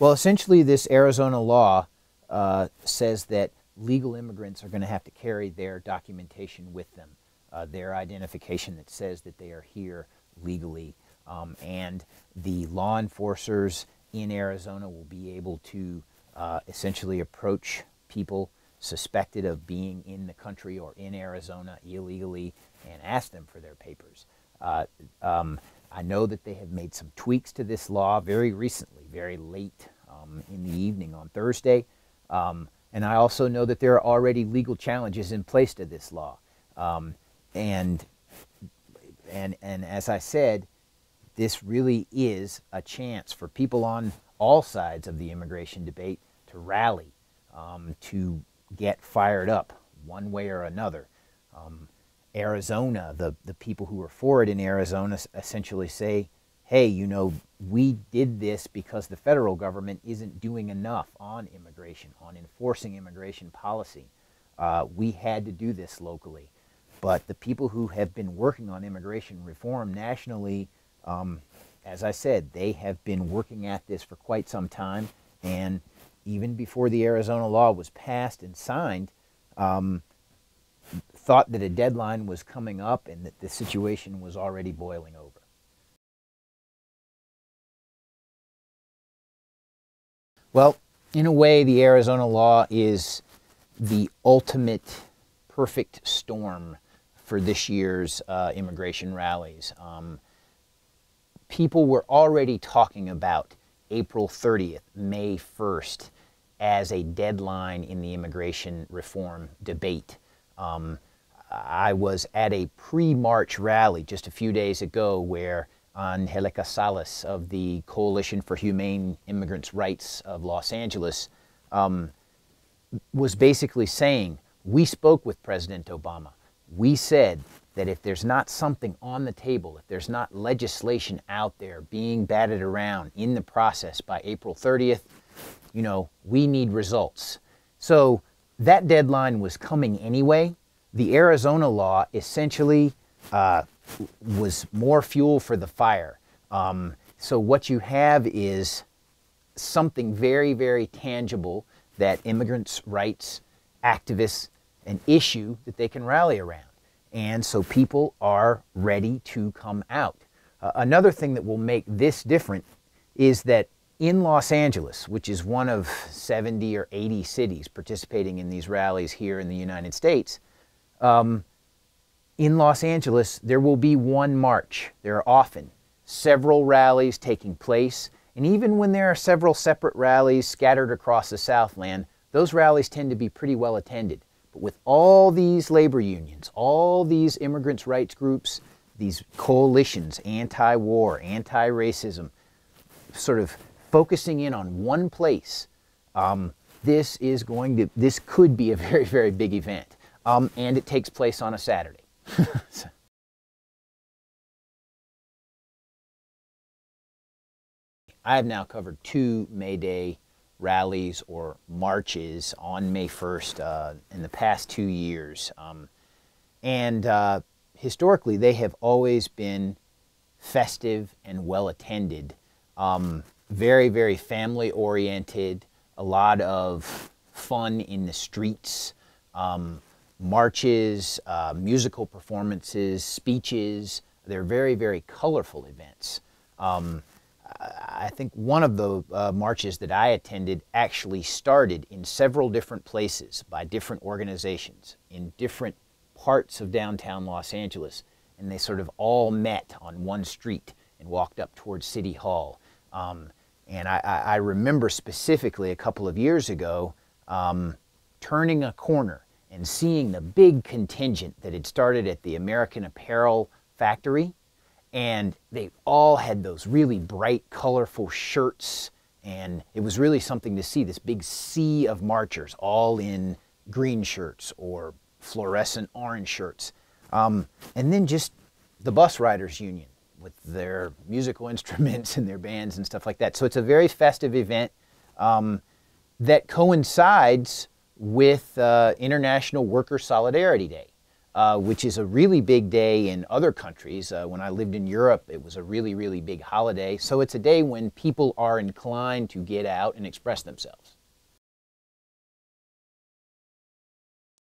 Well, essentially, this Arizona law says that legal immigrants are going to have to carry their documentation with them, their identification that says that they are here legally. And the law enforcers in Arizona will be able to essentially approach people suspected of being in the country or in Arizona illegally and ask them for their papers. I know that they have made some tweaks to this law very recently, very late in the evening on Thursday. And I also know that there are already legal challenges in place to this law. And as I said, this really is a chance for people on all sides of the immigration debate to rally, to get fired up one way or another. Arizona, the people who are for it in Arizona essentially say, hey, you know, we did this because the federal government isn't doing enough on immigration, on enforcing immigration policy. We had to do this locally. But the people who have been working on immigration reform nationally, as I said, they have been working at this for quite some time. And even before the Arizona law was passed and signed, thought that a deadline was coming up and that the situation was already boiling over. Well, in a way, the Arizona law is the ultimate perfect storm for this year's immigration rallies. People were already talking about April 30th, May 1st as a deadline in the immigration reform debate. I was at a pre-March rally just a few days ago where Angelica Salas of the Coalition for Humane Immigrants' Rights of Los Angeles was basically saying, we spoke with President Obama. We said that if there's not something on the table, if there's not legislation out there being batted around in the process by April 30th, you know, we need results. So that deadline was coming anyway. The Arizona law essentially was more fuel for the fire. So what you have is something very, very tangible that immigrants' rights activists, an issue that they can rally around. And so people are ready to come out. Another thing that will make this different is that in Los Angeles, which is one of 70 or 80 cities participating in these rallies here in the United States, in Los Angeles, there will be one march. There are often several rallies taking place. And even when there are several separate rallies scattered across the Southland, those rallies tend to be pretty well attended. But with all these labor unions, all these immigrants' rights groups, these coalitions, anti-war, anti-racism, sort of focusing in on one place, this could be a very, very big event. And it takes place on a Saturday. I have now covered 2 May Day rallies or marches on May 1st in the past 2 years. Historically, they have always been festive and well attended, very, very family oriented, a lot of fun in the streets, marches, musical performances, speeches. They're very, very colorful events. I think one of the marches that I attended actually started in several different places by different organizations in different parts of downtown Los Angeles, and they sort of all met on one street and walked up towards City Hall. And I remember specifically a couple of years ago turning a corner and seeing the big contingent that had started at the American Apparel factory. And they all had those really bright, colorful shirts. And it was really something to see, this big sea of marchers, all in green shirts or fluorescent orange shirts. And then just the bus riders union with their musical instruments and their bands and stuff like that. So it's a very festive event that coincides with International Worker Solidarity Day. which is a really big day in other countries. When I lived in Europe, it was a really, really big holiday. So it's a day when people are inclined to get out and express themselves.